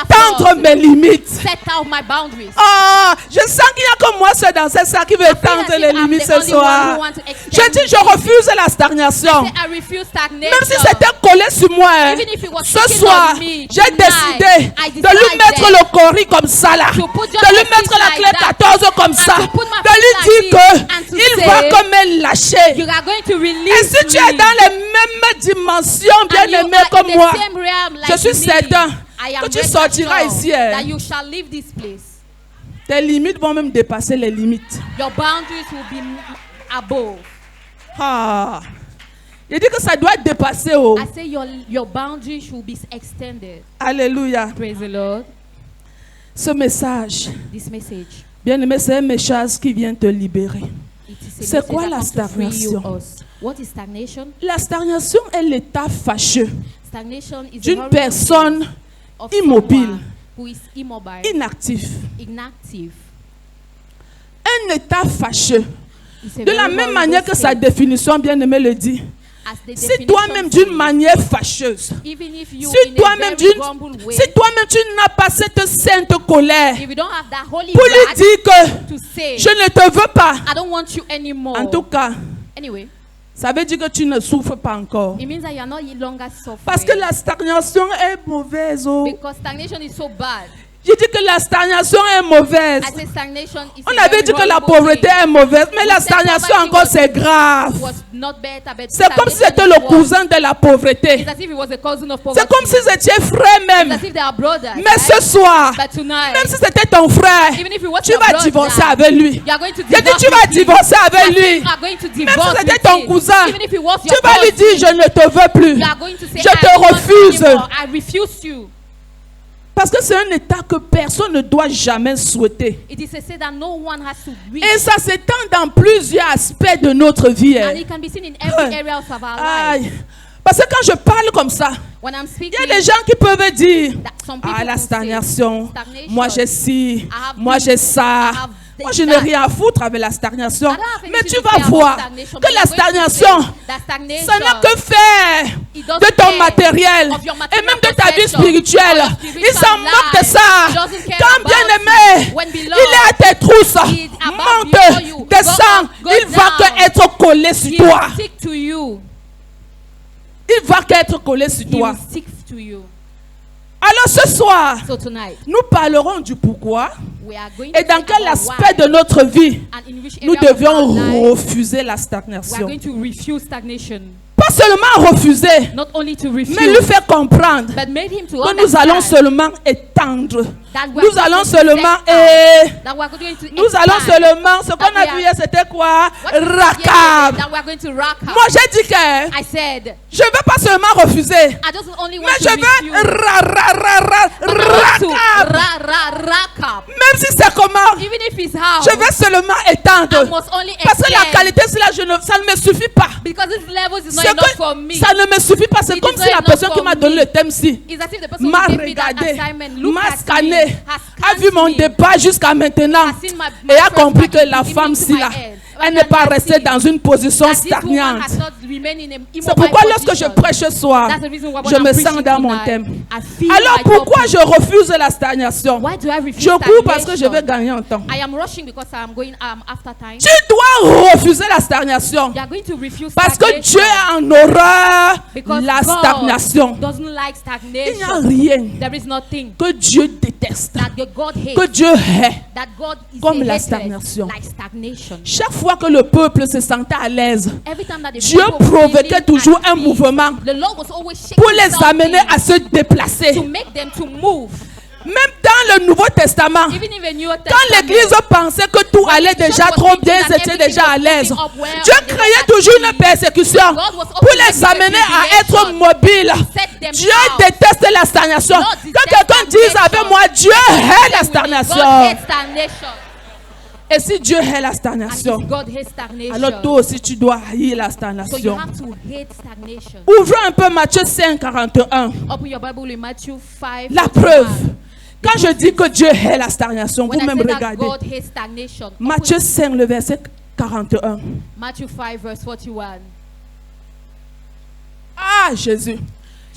étendre mes limites. Set out my boundaries. Oh, je sens qu'il n'y a que moi seul dans cette salle qui veut étendre les limites ce soir. Je dis, je refuse la stagnation. I refuse stagnation. Même si c'était collé sur moi, Even if it was ce sticking soir, on me, j'ai décidé I de lui mettre decided le cori comme ça là, de to put lui your mettre la like clé that, 14 comme ça, to put my de lui feet dire like que this, and to il say, va comme me lâcher. you are going to Et release si tu es me. dans les mêmes dimensions, bien And you aimé are comme in the moi, same realm like je suis me. certain I am que tu very sortiras sure ici. Hein. that you shall leave this place. Tes limites vont même dépasser les limites. Your boundaries will be above. Ah. Il dit que ça doit dépasser. Oh. I say your boundaries should be extended. Alléluia. Praise the Lord. Ce message, This message. bien aimé, c'est un message qui vient te libérer. It is a C'est message quoi that la comes to free you stagnation? us. What is stagnation? La stagnation est l'état fâcheux Stagnation is the d'une horrible personne state of immobile, someone who is immobile, inactif. inactive. Un état fâcheux. It's a De la very même horrible manière que sa state. définition, bien aimé, le dit. As the Si definition toi-même says, d'une manière fâcheuse, even if you si in a toi-même very grumble way, si toi-même tu n'as pas cette sainte colère if you don't have that holy pour lui wrath dire que to say, je ne te veux pas, I don't want you anymore. en tout cas, Anyway, ça veut dire que tu ne souffres pas encore. it means that you are not longer suffering. Parce que la stagnation est mauvaise. Oh. Because stagnation is so bad. Je dis que la stagnation est mauvaise. I say stagnation is On a avait very dit que la horrible pauvreté thing. est mauvaise, mais We la said stagnation poverty encore was- c'est grave. was not better, but C'est comme si stagnation c'était is le worse. cousin de la pauvreté. It's as if it was a cousin of poverty. C'est comme si c'était frère It's même. as if they are brothers. Mais right? ce soir, But tonight, même si c'était ton frère, even if it was tu your vas brother, divorcer avec lui. you are going to Je dis divorce tu vas with him. divorcer avec I say lui. you are going to Même si divorce c'était with ton him. cousin, Even if it was tu your vas lui cousin, dire je ne te veux plus. you are going to say, Je te I don't want you refuse. anymore. I refuse you. Parce que c'est un état que personne ne doit jamais souhaiter. It is a state that no one has to reach. Et ça s'étend dans plusieurs aspects de notre vie. And it can be seen in every area of our life. Aïe. Parce que quand je parle comme ça, When I'm il speaking, y a des gens qui peuvent dire that some people ah, la will say, stagnation, stagnation. moi j'ai ci, I have moi this, j'ai ça. I have Moi this, je n'ai that. rien à foutre avec la stagnation. I don't have Mais anything tu to vas say about voir stagnation, que but la you're going to stagnation, say that stagnation, ça n'a que faire it doesn't de ton care matériel of your et material même de ta vie possession, spirituelle. of your Il s'en spiritual moque de life. ça. It doesn't care Quand about bien you. aimé, When il beloved, est à tes trousses. he is above Monte, before you. descend, Go il va down. que être collé sur He toi. will stick to you. Il va que être collé sur He toi. will stick to you. Alors ce soir, So tonight, nous parlerons du pourquoi we are going et to dans think quel about aspect why de notre vie and in which nous area of our devions life refuser la we are stagnation. going to refuse stagnation. Pas seulement refuser, Not only to refuse, mais lui faire comprendre but made him to que nous allons understand seulement étendre. that we are Nous allons going to seulement step out, et that we are going to nous allons expand, seulement ce qu'on that we a are- vu hier c'était quoi? What did we say Rakab. that we are going to rack up. Moi j'ai dit que I said, je ne veux pas seulement refuser, I don't only want mais to je refuse, veux but I want to rakab. rack up. Même si c'est comment, Even if it's how, je veux seulement I étendre. must only Parce que la extend, qualité, c'est là, ça ne me suffit pas. because this level is not C'est enough que for me. ça ne me suffit pas. C'est It comme is si not la enough personne qui for m'a me. donné le thème-ci It's as if the person m'a who gave me that regardé, assignment, looked m'a at me, scanné, has a vu mon scanned me, débat jusqu'à maintenant has seen my et a first compris que package la beginning femme to ci my là, head. elle And n'est pas I restée see dans une position that this woman stagnante. has not remained in a C'est immobile pourquoi lorsque je position. prêche ce soir, That's the reason why when je I'm me preaching sens dans mon tonight, thème. I feel Alors my pourquoi purpose. je refuse la stagnation? Why do I refuse Je cours parce que je stagnation? veux gagner en temps. I am rushing because I'm going after time. Tu dois refuser la stagnation. You are going to refuse Parce que stagnation Dieu a en horreur because la God stagnation. doesn't like Il n'y a stagnation. rien There is nothing que Dieu déteste, that God hates, que Dieu hait. that God is comme la hated stagnation. like stagnation. Chaque fois que le peuple se sentait à l'aise, Every time that the Dieu people were provoquait feeling toujours at un peace, mouvement the Lord was always shaking pour les something amener à se déplacer. to make them to move. Même dans le Nouveau Testament, Even in the New Testament, quand l'Église pensait que tout allait déjà trop bien, ils étaient déjà à l'aise. Dieu créait toujours une persécution pour les amener à être mobiles. Dieu déteste la stagnation. Que quelqu'un dise avec moi, Dieu hait la God stagnation. hates stagnation. Et si Dieu hait la And stagnation, if God hates stagnation, alors toi aussi tu dois haïr la so you stagnation. have to hate stagnation. Ouvrons un peu Matthieu 5, 41. Open your Bible in Matthew 5. La preuve. Quand je dis que Dieu hait la stagnation, When I vous-même say that regardez. God hates stagnation, Matthieu 5, le verset 41. Matthew 5 verse 41. Ah, Jésus.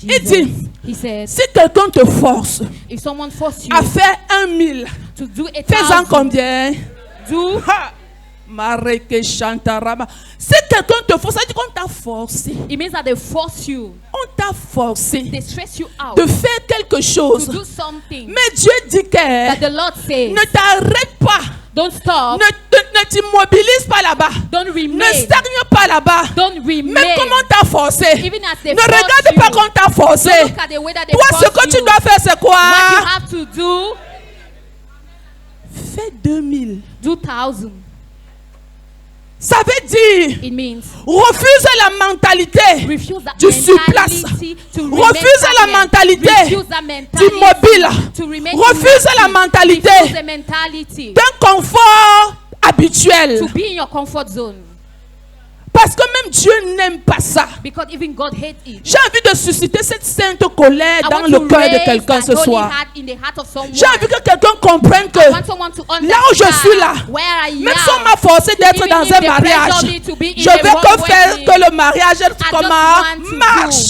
Il dit, He said, si quelqu'un te force if someone forces you à faire 1000, to do fais-en 1,000, combien? do Ha! Mareke Chantarama. Si quelqu'un te force, ça dit qu'on t'a forcé. it means that they force you, On t'a forcé they stress you out de faire quelque to chose. do something Mais Dieu dit que that the Lord says. ne t'arrête pas. Don't stop. Ne t'immobilise pas là-bas. Don't Ne remain. stagne pas là-bas. Don't Même remain. comme on t'a forcé. Even as they Ne force regarde pas you. qu'on t'a forcé. Don't look at the way that they Toi, ce force que tu you. dois faire, c'est quoi? What you have to do, Fais 2000. do 1,000. Ça veut dire, It means refuse la mentalité refuse that du surplace. mentality to remain Refuse la stagnant. mentalité Refuse that du mentality mobile. to remain Refuse la inactive. mentalité Refuse the mentality d'un confort habituel. to be in your comfort zone. Parce que même Dieu n'aime pas ça. Because even God hates it. J'ai envie de susciter cette sainte colère I dans want le to cœur de raise quelqu'un that ce holy soir. heart in the heart of someone. J'ai envie que quelqu'un comprenne que I want someone to understand là où je suis là, where I même si on am. m'a forcé d'être Even dans if un they mariage, pressure me to be in je a veux wrong que faire wedding, que le mariage comment want to marche.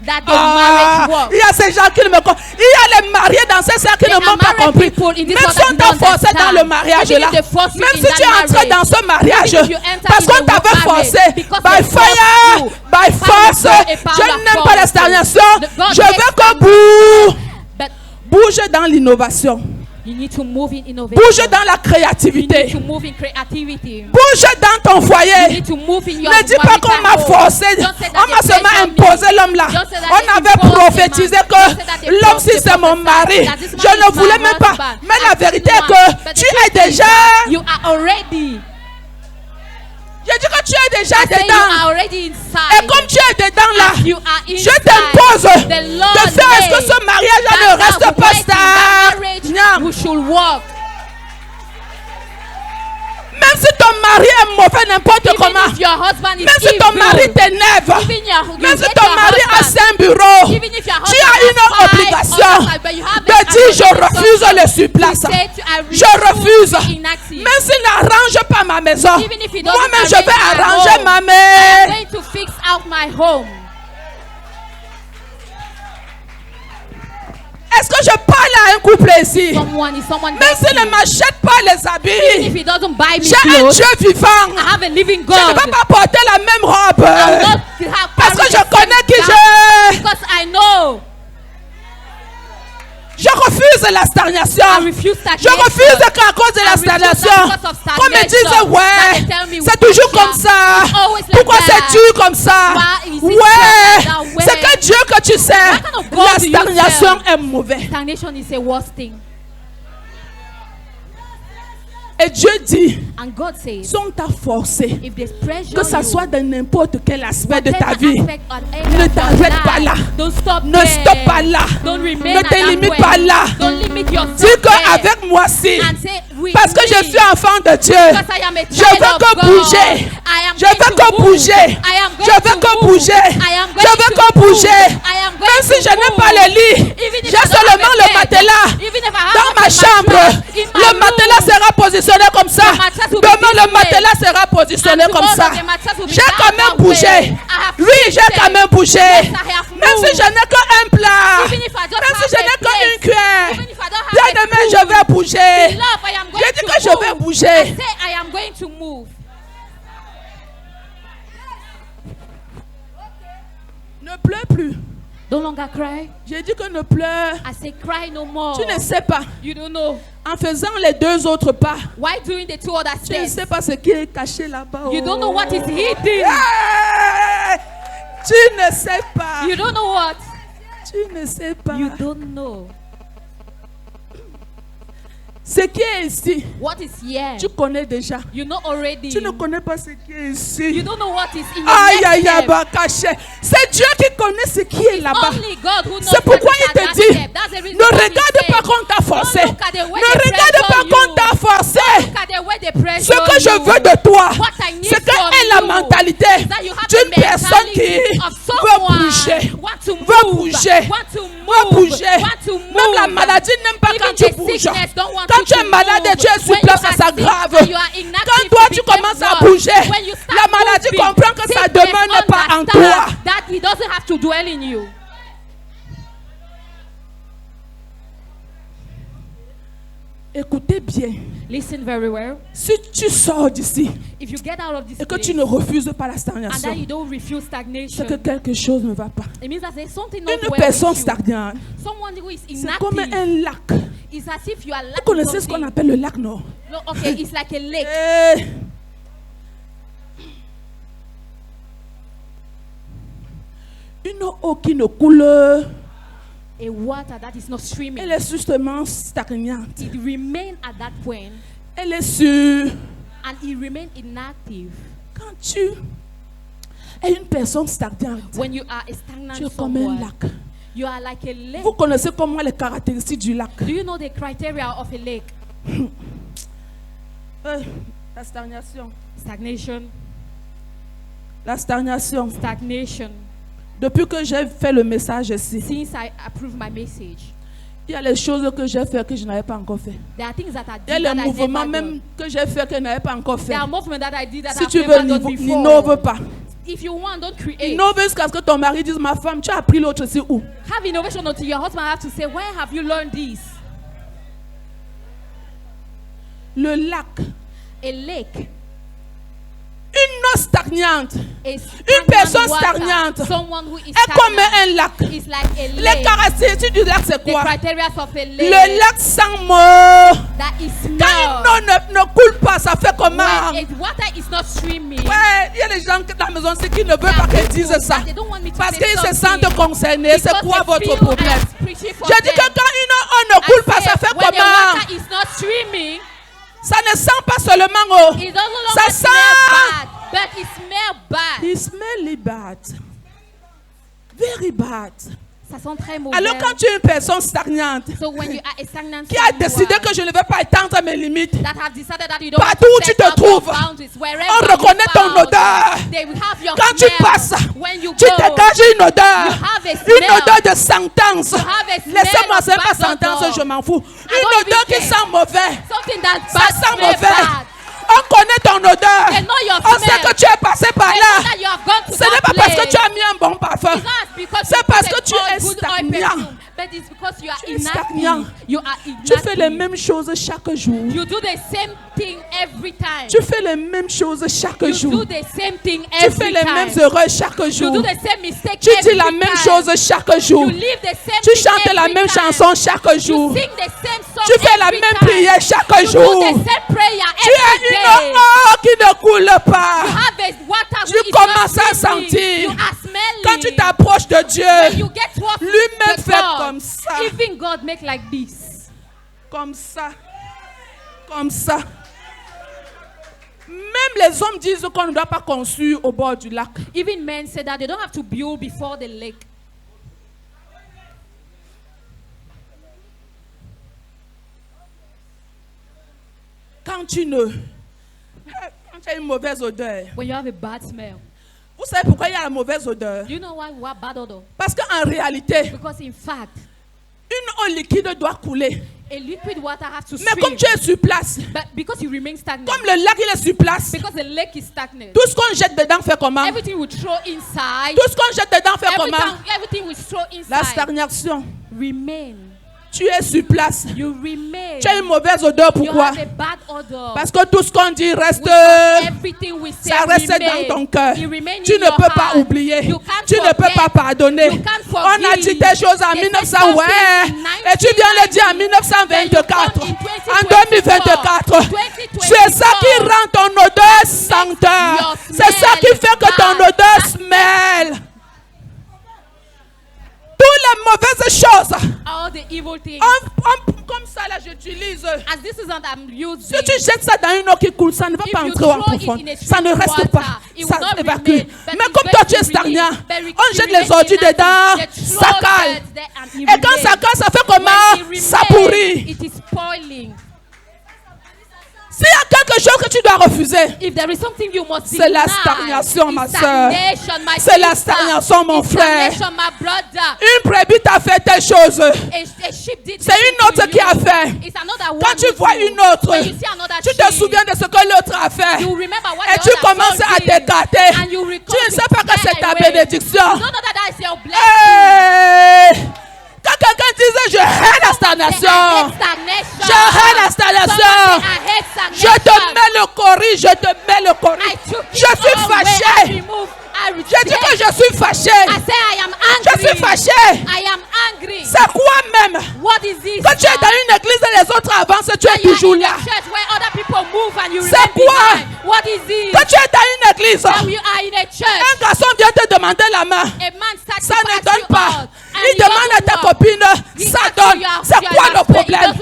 that the marriage works. Il y a ces gens qui ne me comprennent. Il y a les mariés dans ces cercles qui There ne m'ont are pas married compris. people in this Même world si on that t'a don't forcé dans understand. le mariage Even là, if they force you même in si that tu es entré marriage, dans ce mariage, even if you enter parce in qu'on the t'avait marriage, forcé, because by they force fire, you, by by force, the power je of n'aime God. pas la stagnation, God je hates veux que bouge. But Bouge dans l'innovation. you need to move in innovation. Bouge dans la You need créativité. to move in creativity. Bouge dans ton You foyer. need to move in your Ne dis pas qu'on m'a marital home. forcé. Don't say that On m'a they seulement pressure me. imposé l'homme là. Don't say that On they avait imposed prophétisé the man. que Don't say that they l'homme forced si the c'est mon prophesy mari. that this man Je is ne my voulais même pas. husband. Mais la I vérité didn't est que want. But the tu es truth is déjà. that you are already. Je dis que tu es déjà I say you dedans. are already Et inside. comme tu es dedans là, You are je inside. t'impose The Lord de faire est-ce que made ce mariage that ne reste that pas wedding, that marriage, stable. we should walk. Même si ton mari est mauvais n'importe Even comment. if your husband is Même si ton evil, mari t'énerve. even you Même si hate ton your mari a husband, 5 bureaux. even if your Tu husband as une has 5 obligation others, but you have de an dire je obligation refuse le to surplace. say to- I Je refuse to refuse. be inactive. Même s'il n'arrange pas ma maison, Even if he doesn't moi-même je arrange vais my arranger home, ma I'm maison. going to fix out my home. Est-ce que je parle à un couple ici? Someone is someone Même s'il ne begging. m'achète pas les Even habits, if he doesn't buy me j'ai un clothes, Dieu vivant. I have a living Je ne God. vais pas porter la même I'll robe. not have Parce que carry je the connais same qui gown, j'ai. because I know. Je refuse la stagnation. I refuse Je stagnation. refuse qu'à cause de la I refuse stagnation, that because of qu'on me dise stagnation, ouais, that they tell me, c'est toujours yeah, comme ça. it's always like Pourquoi that. c'est dur comme ça? Why is it Ouais, that way? c'est que Dieu que tu sais, What kind of God la do you stagnation serve? est mauvaise. Stagnation is a worst thing. Et Dieu dit, And God says, si on t'a forcé, if there's pressure, que ça you, soit dans n'importe quel aspect de ta whatever vie, aspect or area ne of your t'arrête pas life, là. Don't stop Ne there. stoppe pas là. Don't remain Ne at te that limite way. pas là. Don't limit yourself Dis there. qu'avec moi si, And say, parce que je suis enfant de Dieu, because I am a je child veux of que God. bouger. I am Je going veux to que move. bouger. I am going Je veux to que move. bouger. I am going Je veux to que move. bouger. I am going Même si to je n'ai move. pas le lit, Even if j'ai I don't have seulement a le bed, matelas even if I have dans not ma a chambre. mattress in my Le matelas room, sera positionné comme ça. the mattress will be Demain, this le way. matelas sera positionné And comme tomorrow ça. the mattress will be J'ai quand that même way. bougé. I have Oui, j'ai shifted. quand même bougé. Yes, I have Même si moved. je n'ai qu'un plat. Even if I don't Même si have je a n'ai plate. qu'une cuillère. Even if I don't have Bien a demain, spoon. je vais bouger. Love, I am going J'ai dit to que je vais move. bouger. I say I am going to move. Ne pleure plus. No longer cry. J'ai dit que ne pleure. I say cry no more. Tu ne sais pas. You don't know. En faisant les 2 autres pas, Why doing the 2 other tu ne steps? sais pas ce qui est caché là-bas. You don't know what is hidden. Hey! Tu ne sais pas. You don't know what. Tu ne sais pas. You don't know. Ce qui est ici, What is here? tu connais déjà. You know already. Tu ne connais pas ce qui est You ici. don't know what is in Aïe, the aïe, next aïe, step. bah, caché. C'est Dieu qui connaît ce qui est là-bas. Only God who knows C'est pourquoi what is il at te that dit, step. That's the reason ne why he regarde said, pas qu'on t'a forcé. don't look at the way Ne they regarde pressure pas qu'on you. t'a forcé. Look at the way they pressure Ce que je you. veux de toi, What I need c'est from qu'elle ait la you mentalité is that you have d'une the personne qui mentality of veut someone bouger. want to Veut move, bouger. want to Veut move, bouger. want to move. Même la maladie n'aime pas Even quand tu the bouges. sickness don't want Quand you tu es to malade et move. tu es sur When place, you are ça sick s'aggrave. and you are inactive, Quand toi, it tu becomes commences à worse. bouger, When you start la maladie moving, comprend que sa sickness demeure n'est pas en understands toi. that he doesn't have to dwell in you. Écoutez bien. Listen very well. Si tu sors d'ici If you get out of this et que place tu ne refuses pas la and stagnation, then you don't refuse c'est stagnation, que quelque chose ne va pas. it means that there's something not Une well personne with you. stagnante, Someone who is c'est comme inactive. un lac. It's as if you are Vous lacking connaissez ce qu'on something. appelle le lac, non? No, okay, it's like a lake. Eh. Une eau qui ne coule, A water that is not streaming. elle est justement stagnante. It remains at that point Elle est sûre. and it remains inactive. Quand tu es une personne stagnante, When you are a tu stagnant es comme un someone, lac. you are like a lake. Vous connaissez comment les caractéristiques du lac? Do you know the criteria of a lake? La stagnation. Stagnation. La stagnation. Stagnation. Depuis que j'ai fait le message ici, Since I approve my message, il y a les choses que j'ai fait que je n'avais pas encore fait. there are things that I Il y a did les that I mouvements never même done. que j'ai fait que je n'avais pas encore fait. There are movements that I did that Si I've tu never veux, done n'innove before. pas. If you want, don't create. Innove jusqu'à ce que ton mari dise, ma femme, tu as appris l'autre ici où? Have innovation until your husband have to say, where have you learned this? Le lac. A lake. Une eau stagnante A Une personne water. stagnante Someone who is est comme stagnant un lac. is like a Les lake. caractéristiques du lac, c'est The quoi? criteria of a lake Le lac sans mot. that is Quand une eau ne coule pas, ça fait comment? when a water is not streaming. Ouais, il y a des gens dans la maison ici qui ne veulent pas qu'ils disent ça. They don't want me to Parce say qu'ils se something sentent concernés. C'est because quoi they votre feel problème? I'm preaching for Je dis que them. quand une eau ne coule pas, ça fait when the comment? water is not streaming, Ça ne sent pas seulement eau. it doesn't Ça longer sent. smell bad, but it smells bad. It smells bad. Very bad. Ça sent très mauvais. Alors quand tu es une personne stagnante So when you are a stagnant qui a décidé someone que je ne vais pas étendre mes limites, that have decided that you don't partout want où to tu set te up your trouves, boundaries, wherever on you reconnaît ton found, odeur. they will have your Quand tu smell. passes, When you tu go, dégages une odeur. you have a Une smell. odeur de sentence. You have a smell Laissez-moi, of c'est pas bad sentence, odor. je m'en fous. don't Une odeur even qui care. sent mauvais. Something that Ça bad sent smell mauvais. bad. On connaît ton odeur. They know your On sait smell. que tu es passé par They là. know that you have gone to Ce n'est that pas parce que place. tu as mis un bon parfum. It's not because C'est you parce put que a tu es good oil stagnant. perfume, but it's because you are Tu es stagnant. inactive. You are Tu fais les inactive. mêmes choses chaque jour. You do the same thing every time. Tu fais les mêmes choses chaque You jour. do the same thing Tu fais every les time. mêmes erreurs chaque You jour. do the same mistake Tu dis every la même time. chose chaque jour. You live the same Tu thing chantes la every même time. chanson chaque jour. You sing the same song Tu fais la every même time. prière chaque You jour. do the same prayer Tu as every une day. eau qui ne coule You pas. have a water Tu which is commences not à streaming. sentir. You are smelling. Quand tu t'approches de When Dieu, you get towards lui-même the fait God, comme ça. even God make like this. Comme ça. Comme ça. Même les hommes disent qu'on ne doit pas construire au bord du lac. Even men say that they don't have to build before the lake. Quand tu as une mauvaise odeur. When you have a bad smell. Vous savez pourquoi il y a la mauvaise odeur? Do you know why we have bad odor? Parce qu'en réalité, Because in fact, une eau liquide doit couler. a liquid water has to Mais stream. comme tu es sur place, But because you remain stagnant. comme le lac il est sur place, Because the lake is stagnant. tout ce qu'on jette dedans fait comment? Everything we throw inside. Tout ce qu'on jette dedans fait comment? Everything we throw La inside stagnation. remain. Tu es sur place. You remain. Tu as une mauvaise odeur, You pourquoi? have a bad odor. Parce que tout ce qu'on dit reste, Everything we say ça reste remain. dans ton cœur. It remain Tu in ne your peux pas heart. oublier. You can't Tu ne peux forget. pas pardonner. You can't On a forgive. dit des choses en They 1900, said ouais. something in Et tu viens le dire en 1924. Then you come in En 2024. 2024. C'est ça qui rend ton odeur senteur. your C'est ça qui smell fait que ton bad. odeur smell. Toutes les mauvaises choses. All the evil things. Comme ça, là, j'utilise. As this is what I'm using. Si tu jettes ça dans une eau qui coule, ça ne va If pas you entrer en throw it profondeur. in a Ça ne stream reste water, pas. it Ça will not évacue. remain, but Mais it's comme going toi, tu to es stagnant, release. But it on jette remains les ordures inactive. dedans, They throw ça cale. it there and it Et quand remains. ça cale, ça fait When comment? it Ça remains, pourrit. it is spoiling. S'il y a quelque chose que tu dois refuser, If there is something you must c'est la deny, stagnation, ma it's soeur. stagnation, my C'est la sister. stagnation, mon It's frère. stagnation, my brother. Une brebis t'a fait telle chose. A sheep did C'est une autre qui a fait. It's another one Quand tu with vois you. une autre, When you see another tu te sheep, souviens de ce que l'autre a fait. you remember what Et the tu other commences son à did. t'écarter. And you Tu recall ne sais pas que c'est ta away. bénédiction. You don't know that that is your blessing. Hey! Quand quelqu'un dise, je hais la stagnation. Je hais la stagnation. Je te mets le cori, je te mets le cori. Je suis fâché. Je dis que je suis fâché. Je suis fâché. C'est quoi même? Quand tu es dans une église et les autres avancent, tu es toujours là. C'est quoi? Quand tu es dans une église, un garçon vient te demander la main. Ça ne donne pas. Il demande à ta copine, ça donne. C'est quoi le problème?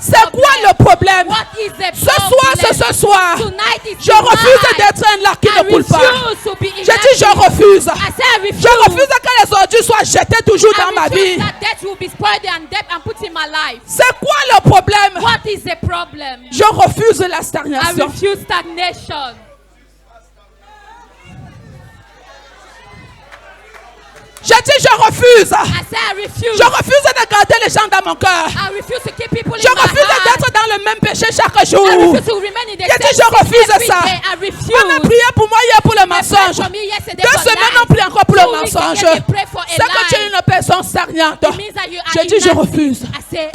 C'est quoi le problème? Ce soir, je refuse d'être un lac qui ne coule pas. Je dis je refuse. Je refuse que les ordures soient jetées toujours dans ma vie. C'est quoi le problème? Je refuse la stagnation. Je dis je refuse. Je refuse de garder les gens dans mon cœur. Je refuse d'être dans le même péché chaque jour. Je dis je refuse ça. On a prié pour moi hier pour le mensonge. 2 semaines on prie encore pour le mensonge. C'est que tu es une personne stagnante. Je dis je refuse. Les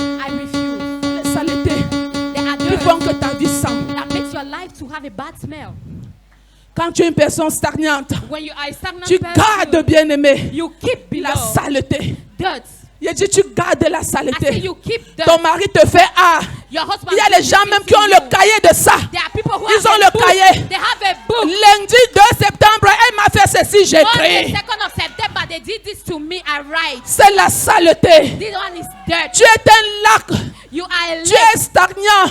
saletés qui font que ta vie sent. Quand tu es une personne stagnante, tu gardes, bien-aimé, la saleté. Il dit tu gardes la saleté. Ton mari te fait il y a les gens même qui ont le cahier de ça. Ils ont le cahier. Lundi 2 septembre, elle m'a fait ceci, j'ai écrit. C'est la saleté. Tu es un lac. Tu es stagnant.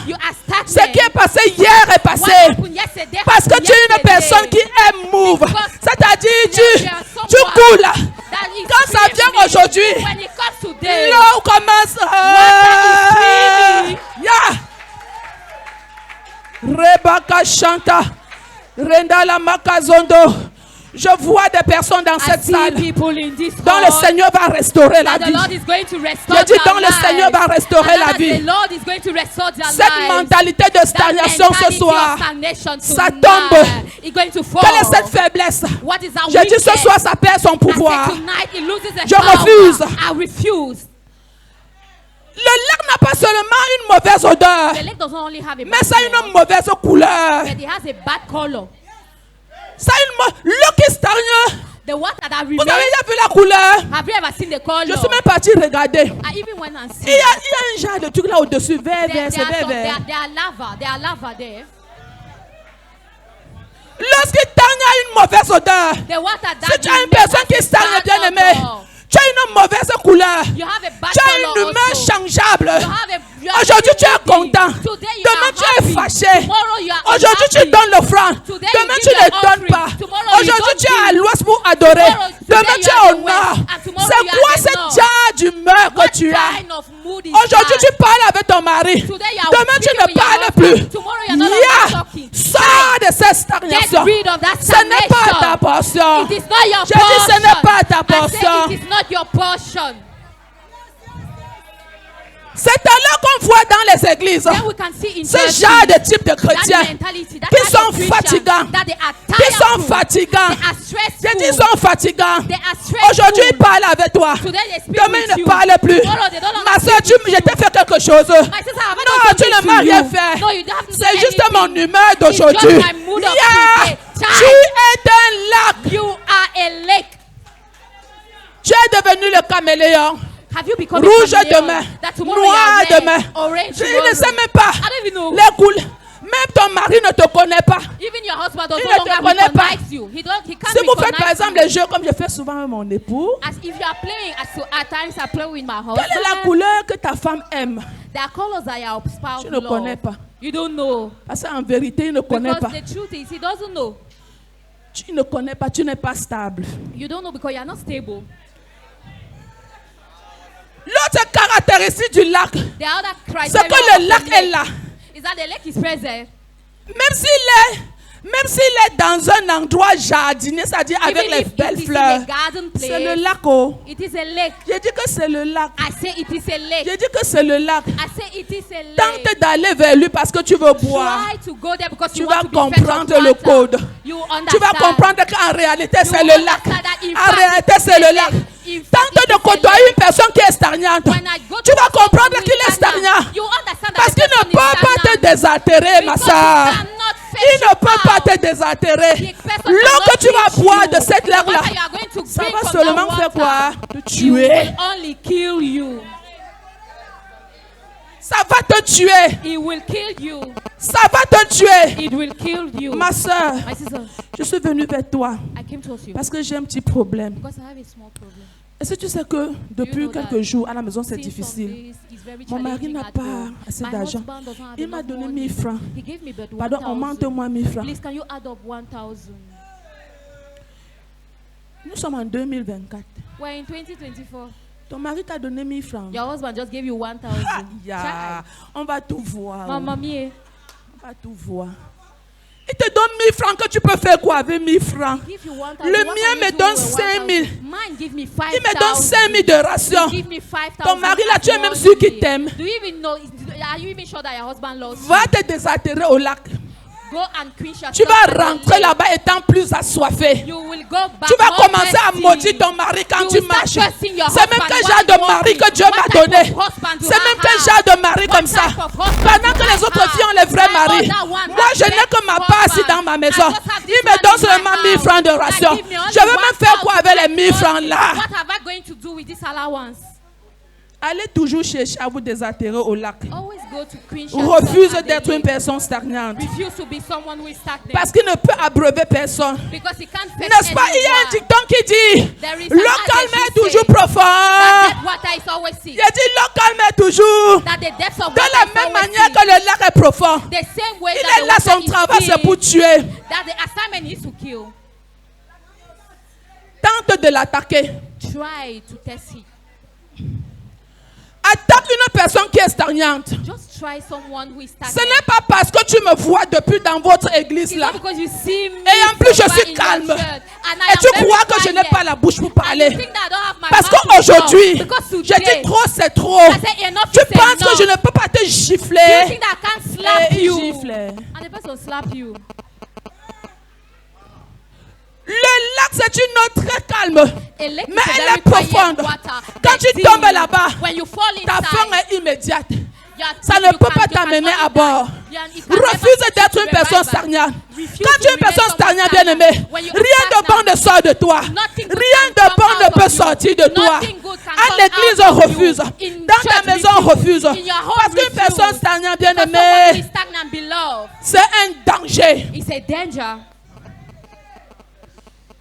Ce qui est passé hier est passé. Parce que tu es une personne qui aime move. C'est-à-dire tu coules. Quand ça vient aujourd'hui, l'eau commence. Rebaka chanta. Renda la makazondo. Je vois des personnes dans cette salle dont le Seigneur va restaurer la vie. Je dis dont le Seigneur va restaurer la vie. Cette mentalité de stagnation ce soir, ça tombe. Quelle est cette faiblesse? Je dis ce soir, ça perd son pouvoir. Je refuse. Le lac n'a pas seulement une mauvaise odeur, mais ça a une mauvaise couleur. Ça a l'eau qui stagne. Vous avez déjà vu la couleur? Je suis même parti regarder. Il y a un genre de truc là au-dessus, vert. Lorsqu'il stagne, il y a une mauvaise odeur. Si tu as une personne qui stagne, bien aimé, tu as une mauvaise couleur. Tu as une humeur changeable. Aujourd'hui, tu es content. Demain, tu es fâché. Aujourd'hui, tu donnes l'offrande. Demain, tu ne donnes pas. Aujourd'hui, tu es à l'ouest pour adorer. Demain, tu es au nord. C'est quoi cette genre d'humeur que tu as? Aujourd'hui, tu parles avec ton mari. Demain, tu ne parles plus. Sors de cette stagnation. Ce n'est pas ta portion. Je dis, ce n'est pas ta portion. C'est alors qu'on voit dans les églises ce genre de type de chrétiens qui sont fatigants. Je dis, ils sont fatigants. Aujourd'hui, ils parlent avec toi. Demain, ils ne parlent plus. Ma soeur, je t'ai fait quelque chose. Non, tu ne m'as rien fait. C'est juste mon humeur d'aujourd'hui. Tu es un lac. Tu es devenu le caméléon. Rouge demain, noir demain. Je ne sais même pas. Les couleurs. Même ton mari ne te connaît pas. Il ne te connaît pas. Si vous faites par exemple les jeux comme je fais souvent avec mon époux, quelle est la couleur que ta femme aime? Tu ne connais pas. Parce qu'en vérité, il ne connaît pas. Tu ne connais pas, tu n'es pas stable. L'autre caractéristique du lac, c'est que le lac est là. Même s'il est dans un endroit jardinier, c'est-à-dire avec les belles fleurs, c'est le lac. J'ai dit que c'est le lac. J'ai dit que c'est le lac. Tente d'aller vers lui parce que tu veux boire. Tu vas comprendre le code. Tu vas comprendre qu'en réalité c'est le lac. En réalité c'est le lac. If Tente de côtoyer une personne qui est stagnante. when I go Tu to vas someone comprendre who qu'il is est stagnant. you understand that Parce the qu'il ne person is peut pas te stagnant. désaltérer, ma Because soeur. he cannot fetch Il ne you peut pas out. te désaltérer. The person L'eau cannot que tu vas reach boire you. de cette The lac-là, water you are going to ça drink va from seulement that faire quoi? water, Te it tuer. will only kill you. Ça va te tuer. It will kill you. Ça va te tuer. It will kill you. Ma soeur, My sister, je suis venue vers toi I came to you parce que j'ai un petit problème. because I have a small problem. Est-ce que tu sais que depuis know that quelques jours à la maison c'est Since difficile? some days, it's very Mon mari challenging n'a at pas home. assez My d'argent. husband doesn't have Il m'a enough donné money. 1000 francs. He gave me but Pardon, 1,000. augmente-moi 1000 francs. Please, can you add up 1,000? Nous sommes en 2024. We're in 2024. Ton mari t'a donné 1000 francs. Your husband just gave you 1,000. Ya, on va tout voir. Mamma mia. On va tout voir. Il te donne 1000 francs que tu peux faire quoi avec 1000 francs? Give you 1,000. Le What mien can you me do donne with 5 000. 1,000? Mine give me Il me donne 5,000. 5 000 de ration. Give me 5,000. Ton mari là, tu es même sûr qu'il t'aime. Do you even know? Are you even sure that your husband loves you? Va te désaltérer au lac. Go and quench yourself. Tu vas at the rentrer lake. là-bas étant plus assoiffé. You will go back. Tu vas more commencer à thirsty. maudire ton mari quand You tu will start marches. cursing your C'est même husband quel while genre de you're mari walking. que Dieu What m'a type donné. of husband do C'est I même quel have? genre de mari What comme ça. type of husband Pendant do que I les autres have? filles ont les vrais My maris. other one Moi, has je n'ai que ma best part assis husband. dans ma maison. I just have this Il me man donne in seulement my 1000 francs de house. ration. That give me only Je vais même faire quoi avec les 1000 francs là? What have I going to do with this allowance? Allez toujours chercher à vous désaltérer au lac. Always go to quench Refuse yourself at the d'être une lake. personne stagnante. Refuse to be someone who is stagnant. Parce qu'il ne peut abreuver personne. Because he can't fetch N'est-ce pas? Il y a un anyone. dicton qui dit There is l'eau an calme adage est you toujours say profond. that water is always sick. Il a dit l'eau calme est toujours. That the depths of De water la is même always manière sick. que le lac est profond. The same way Il that est the là, son water is travail c'est deep, pour tuer. that the assignment is to kill. Tente de l'attaquer. Try to test it. Attaque une personne qui est stagnante. Just try someone who is Ce stagnant. n'est pas parce que tu me vois depuis dans votre église It's là. not because you see me Et en plus, je so far suis in calme. your church, and I Et am tu very crois que je n'ai quiet. pas la bouche pour And you parler. think that I don't have my Parce mouth to talk. qu'aujourd'hui, Because j'ai today, dit trop, c'est trop. I said enough Tu is penses que enough. je ne peux pas te You gifler. think that I can't slap Et il you? gifle. And the person slap you. Le lac, c'est une eau très calme. A lake Mais is a elle very est profonde. quiet water. Quand tu Deep. tombes là-bas, When you fall ta fin inside, est immédiate. you are- Ça ne you peut can- pas you can t'amener only à bord. die. It can never Refuse take d'être you une to a personne river. stagnante. Refuse Quand to tu es une personne remain stagnante, stagnant. bien-aimée, When you are rien de bon stagnant, ne sort de toi. nothing good Rien can de come bon out ne of peut you. sortir de toi. Nothing good can À come l'église, out on of you. refuse. In Dans ta church, maison, on refuse. In your home, Parce qu'une refuse. personne stagnante, Because someone who bien-aimée, is stagnant, beloved, c'est un danger. it's a danger.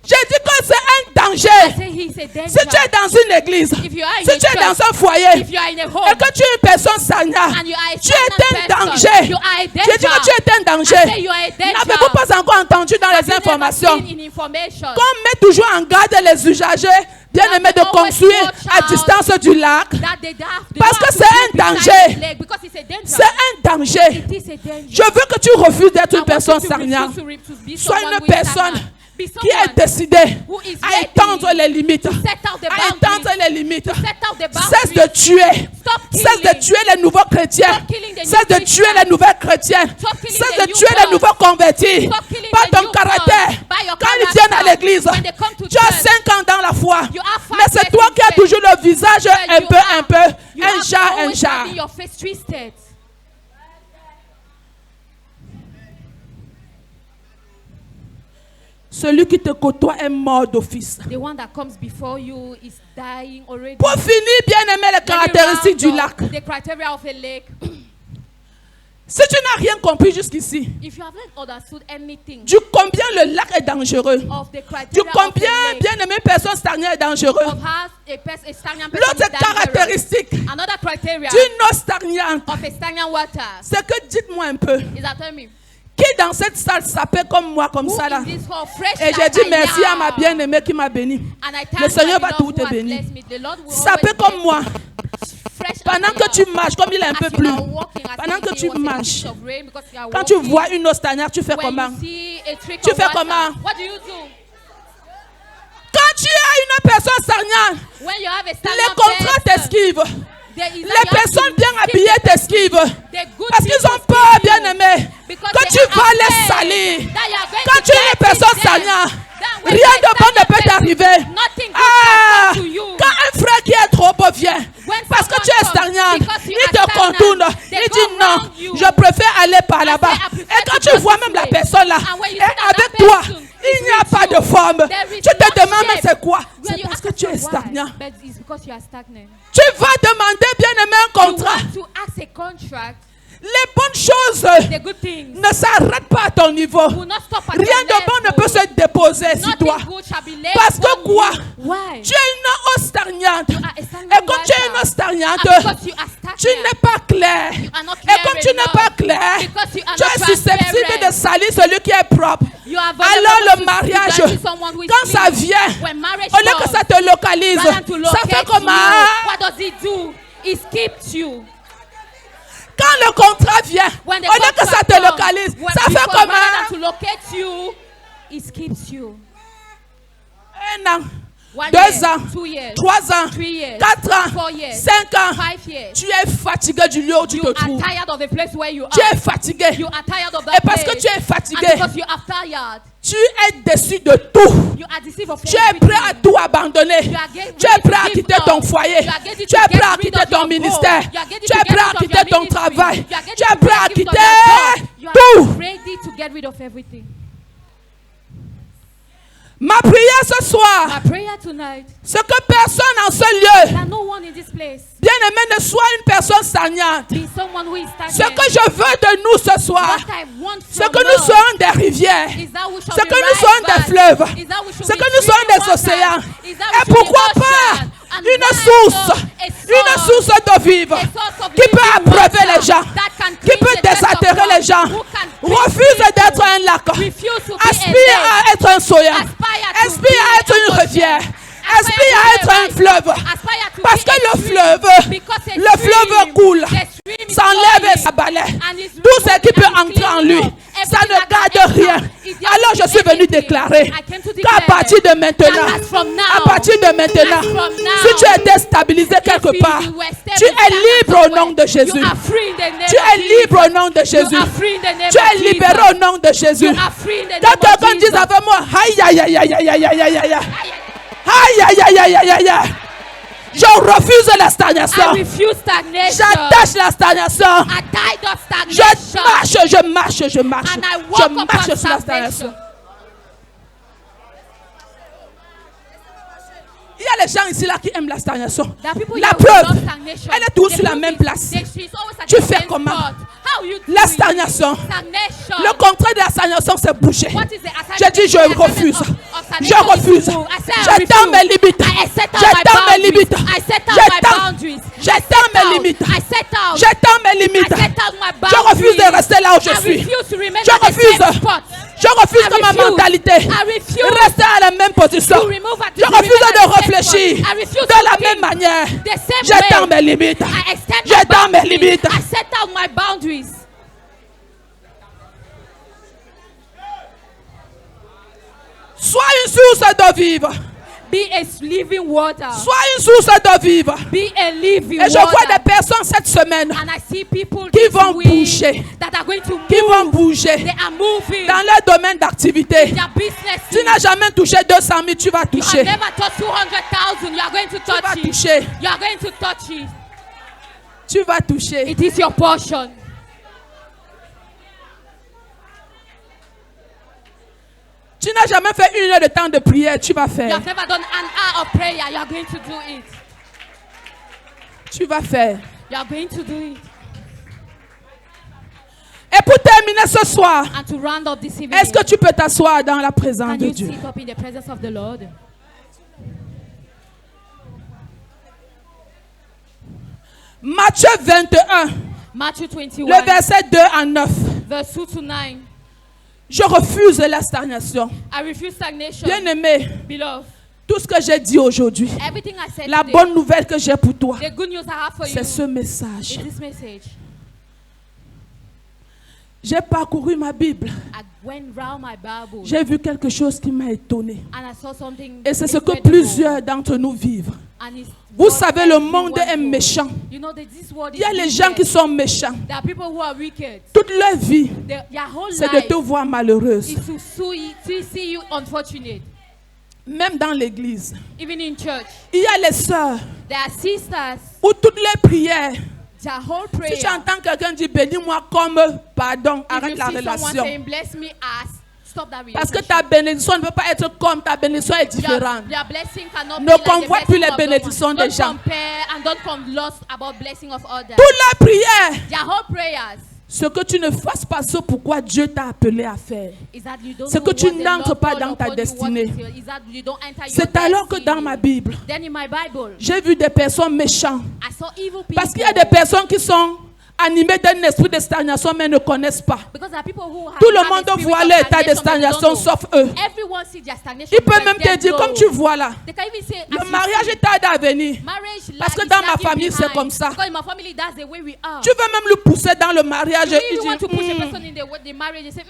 J'ai dit que c'est un I danger. say he's a danger. Si tu es dans une église, If you are in si a tu es dans church, un foyer, if you are in a et home, que tu es une personne stagnante, and you are a tu es un stagnant person, danger. you are a J'ai dit que tu danger. es un I danger. say you are a danger. N'avez-vous pas encore entendu dans les Have you never informations seen in information qu'on met toujours en garde les usagers bien-aimés de construire à distance du lac? that they have, they Parce don't que have c'est to do un beside danger. the lake because it's a danger. C'est un danger. It is a danger. Je veux que tu refuses d'être I une want personne you to refuse stagnante. to be Sois someone une who is personne stagnant. Be qui est someone décidée who is à ready étendre les limites. to set out the À étendre boundaries. les limites. Set out the Cesse boundaries. de tuer. Stop Cesse de killing. tuer les nouveaux chrétiens. Stop killing the Cesse new de tuer Christians. les nouvelles chrétiennes. Stop killing Cesse the de new tuer les ones. nouveaux convertis. Stop killing Par the ton new caractère. ones. By your Quand ils character. viennent à l'église, When they come to tu as church, 5 ans dans la foi. you have 5 Mais c'est years toi in qui as faith. toujours le visage But un you peu, have- you un have chat, un always chat. having your face twisted. Celui qui te côtoie est mort d'office. The one that comes before you is dying already. Pour finir, bien aimer les Let me caractéristiques du round lac. up the criteria of a lake. Si tu n'as rien compris jusqu'ici, If you haven't understood anything du combien le lac est dangereux, of the du criteria of combien a lake, bien aimé personne stagnante est dangereux. of how a stagnant person L'autre is dangerous. caractéristique Another criteria d'une eau stagnante, of a stagnant water c'est que dites-moi un peu, is that, tell me, qui dans cette salle s'appelle comme moi, comme who ça là? in this hall fresh Et j'ai like dit I merci à am? ma bien-aimée qui m'a béni. And I Le thank Seigneur my va tout beloved te who has bénir. blessed me. The Lord will S'appelle always comme moi. fresh Pendant as I que tu am. marches, comme il est un As peu you plus, are walking, as pendant if que it tu was a marches, piece of rain because you are quand tu walking, vois une eau stagnante, tu fais when comment? you see a trick Tu of fais water, comment? what do you do? Quand tu as une personne stagnante, When you have a les stagnant contrats person, t'esquivent. there is Les personnes bien habillées t'esquivent. Parce qu'ils ont peur, bien aimé, que tu vas les salir. Quand tu es une personne stagnante, When Rien you are de bon ne peut stagnant, t'arriver. nothing good Ah, can come to you. quand un frère qui est trop beau vient, When parce que someone tu es comes, stagnant, because you il are te stagnant, contourne. they Il go dit non, around you. je préfère aller par là-bas. I prefer Et quand to tu go vois this même la way. personne là, And when you et see that avec that toi, person il is n'y a with pas you, de forme. there is Tu te no demandes mais shape. c'est quoi? When C'est you parce que ask tu es yourself why, stagnant. but it's because you are stagnant. Tu vas demander bien aimé un You contrat. want to ask a contract. Les bonnes choses The good things ne s'arrêtent pas à ton niveau. will not stop at Rien your de bon ne level. peut se déposer sur toi. Nothing good shall be laid Parce que upon quoi? you. Why? Tu es une eau stagnante. You are a stagnant Et comme tu es une water. eau stagnante, And because you are stagnant, tu n'es pas clair. are not Et clear comme tu n'es enough. pas clair, Because you are tu not es susceptible transparent. de salir celui qui est propre. You are Alors vulnerable le to mariage, dirty someone who is quand ça clean. vient, When marriage au lieu que comes, ça te localise, rather to ça fait locate comme you, what does it do? It skips you. quand le contrat vient, When the au lieu que ça contract te comes, localise, when ça fait because comme rather than to locate you, it skips you. 1 an, 1 2 year, ans, 2 years, 3 ans, 3 years, 4 ans, 4 years, 5 ans. 5 years. Tu es fatigué du lieu où tu You te are trouves. tired of the place where you Tu es are. fatigué. You are tired of Et that parce place. que tu es And fatigué, because you are tired, tu es déçu de tout. you are deceived of Tu es everything. prêt à tout abandonner. You are getting Tu es ready to prêt à give quitter up. ton foyer. You are getting Tu to es get prêt à rid quitter of ton your ministère. goal. You are getting Tu to es get prêt à rid of quitter your ton ministry. travail. You are getting Tu es to prêt à get rid of quitter your job. You are tout. ready to get rid of everything. Ma prière ce soir, My prayer tonight, c'est que personne en ce lieu, that no one in this place bien-aimé, ne soit une personne stagnante. be someone who is Ce stagnant. que je veux de nous ce soir, What I want c'est from que nous us soyons des rivières. is that we shall C'est be que nous right soyons des back. fleuves. Is that we shall C'est be que nous soyons drinking des water. océans. Is that we Et shall be pourquoi ocean. pas And une why source, not une source d'eau vive a source of qui peut living abreuver water les gens, that can qui peut cleanse the thirst of désaltérer God, les gens. who can cleanse Refuse people, d'être un lac. refuse to be Aspire a lake, à être un soya. aspire to Aspire be à être a une ocean, rivière. aspire Aspire to à be être a un river, fleuve. aspire to Parce be que a le stream, fleuve, because a le fleuve stream, coule. the stream is S'enlève et flowing, s'abalait. and it's Tout ce qui peut removed and entrer en cleaned lui, up. ça Everything ne that can garde enter rien. is just Alors je suis venu everything. déclarer I came to qu'à declare partir de maintenant, that as from now, à partir de maintenant, as from now, si tu es déstabilisé quelque part, tu es libre au nom de Jésus. You are free in the name Tu es of libre au Jesus. nom de Jésus. You are free in the name Tu of es libéré Jesus. au nom de Jésus. You are free in the Quand name of quelqu'un dit Jesus. avec moi, aïe aïe aïe aïe aïe aïe aïe aïe aïe aïe. Aïe, aïe, aïe, aïe, aïe, aïe, aïe. Je refuse la stagnation. I refuse stagnation. J'attache la stagnation. I died of Je stagnation. marche, je marche, je marche. And I Je walk marche upon sur la salvation. stagnation. Il y a les gens ici là qui aiment la stagnation. There are people La here who love preuve, stagnation. elle est toujours The sur la proof même is place. that she's always at Tu the fais same comment? spot. How you La doing? stagnation. Stagnation. Le contraire de la stagnation, c'est bouger. What is the assignment? J'ai dit, je The assignment refuse. of Je stagnation refuse. is to move. I say I J'étends refuse. mes limites. I set out my J'étends mes boundaries. limites. I set out my J'étends. boundaries. J'étends mes limites. I set out. J'étends mes I limites. set out my Je boundaries. refuse de rester là où je I suis. refuse to remain Je at the refuse. same spot. Je refuse I que ma refuse. mentalité I refuse reste à la même position. to remove at Je to refuse remain at de the same réfléchir spot. I refuse de to la think même manière. the same J'étends way. mes limites. I extend my J'étends mes boundaries. limites. I set out my boundaries. Sois une source d'eau vive. Be a living water. Sois une source d'eau vive. Be a living Et je vois water. des personnes cette semaine And I see people qui this vont week bouger. that are going to move. qui vont bouger They are moving. dans leur domaine d'activité. Their business. Tu n'as jamais touché 200 000, tu vas You have toucher. never touched 200,000. You are going to Tu vas touch it. toucher. You are going to touch it. Tu vas toucher. It is your portion. Tu n'as jamais fait 1 heure de temps de prière, tu vas You faire. have never done an hour of prayer. You are going to do it. Tu vas faire. You are going to do it. Et pour terminer ce soir, And to round up this evening, est-ce que tu peux t'asseoir dans la présence can de you Dieu? sit up in the presence of the Lord? Matthieu 21, Matthew 21, le verset 2 à 9. verse 2 to 9. Je refuse la stagnation. I refuse stagnation. Bien-aimé, Beloved, tout ce que j'ai dit aujourd'hui, everything I said la today, bonne nouvelle que j'ai pour toi, the good news I have for you c'est ce message. is this message. J'ai parcouru ma Bible. I went round my Bible J'ai vu quelque chose qui m'a étonné. and I saw something Et c'est ce que incredible. plusieurs d'entre nous vivent. And it's Vous what savez, le everyone monde est goes. méchant. You know that this world Il y a is les gens wicked. qui sont méchants. There are people who are wicked. Toute leur vie, Their whole c'est de life te voir malheureuse. is to see you unfortunate. Même dans l'église, Even in church, il y a les sœurs there are sisters. où toutes les prières, Their whole si prayer. tu entends quelqu'un dire bénis-moi comme pardon, If arrête you la see someone relation. saying bless me as, stop that Parce que relationship. ta bénédiction ne peut pas être comme ta bénédiction est différente. Your blessing cannot Ne be like the convoite plus blessing les of the one. bénédictions des Don't gens. compare and don't come lost about blessing of others. Toutes les prières, Their whole prayers ce que tu ne fasses pas ce pourquoi Dieu t'a appelé à faire. is that you don't C'est know que tu what the n'entres Lord pas called dans ta upon you, what destinée. it is. Is that you don't enter your C'est alors que destiny. dans ma Bible, Then in my Bible, j'ai vu des personnes méchantes. I saw evil people. Parce qu'il y a des personnes qui sont animées d'un esprit de stagnation mais ne connaissent pas. Because there are people who have Tout le had monde a spirit voit of leur état de stagnation, stagnation but they don't sauf eux. know. Everyone sees their stagnation. Il peut but même te they dire, don't comme tu know. vois là, They can even say, as le you mariage see, est tard à venir. marriage Parce que is dans ma lagging famille, c'est behind. comme ça. Because in my family, that's the way we are. Tu veux même le pousser dans le mariage. You Il really want to push a dit, person in the marriage and say,